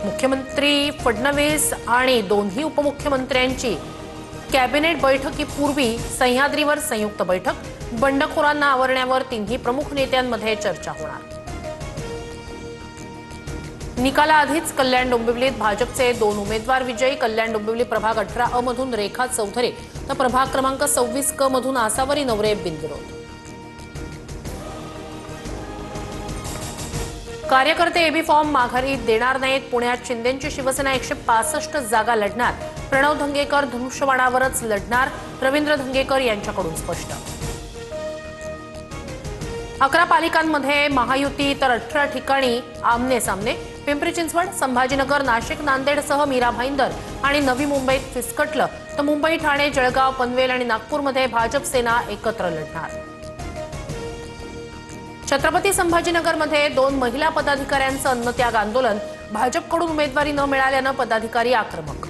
मुख्यमंत्री फडणवीस आणि दोन्ही उपमुख्यमंत्र्यांची कॅबिनेट बैठकीपूर्वी सह्याद्रीवर संयुक्त बैठक, बंडखोरांना आवरण्यावर तिन्ही प्रमुख नेत्यांमध्ये चर्चा होणार। निकालाआधीच कल्याण डोंबिवलीत भाजपचे 2 उमेदवार विजयी। कल्याण डोंबिवली प्रभाग 18 मधून रेखा चौधरी तर प्रभाग क्रमांक 26 क मधून आसावरी नवरे बिनविरोध। कार्यकर्ते एबी फॉर्म माघारी देणार नाहीत। पुण्यात शिंदेंची शिवसेना 165 जागा लढणार। प्रणव धंगेकर धनुष्यबाणावरच लढणार, रवींद्र धंगेकर यांच्याकडून स्पष्ट। 11 पालिकांमध्ये महायुती तर 18 ठिकाणी आमने सामने। पिंपरी चिंचवड, संभाजीनगर, नाशिक, नांदेडसह मीरा भाईंदर आणि नवी मुंबईत फिसकटलं तर मुंबई, ठाणे, जळगाव, पनवेल आणि नागपूरमध्ये भाजप सेना एकत्र लढणार। छत्रपती संभाजीनगरमध्ये 2 महिला पदाधिकाऱ्यांचं अन्नत्याग आंदोलन। भाजपकडून उमेदवारी न मिळाल्यानं पदाधिकारी आक्रमक।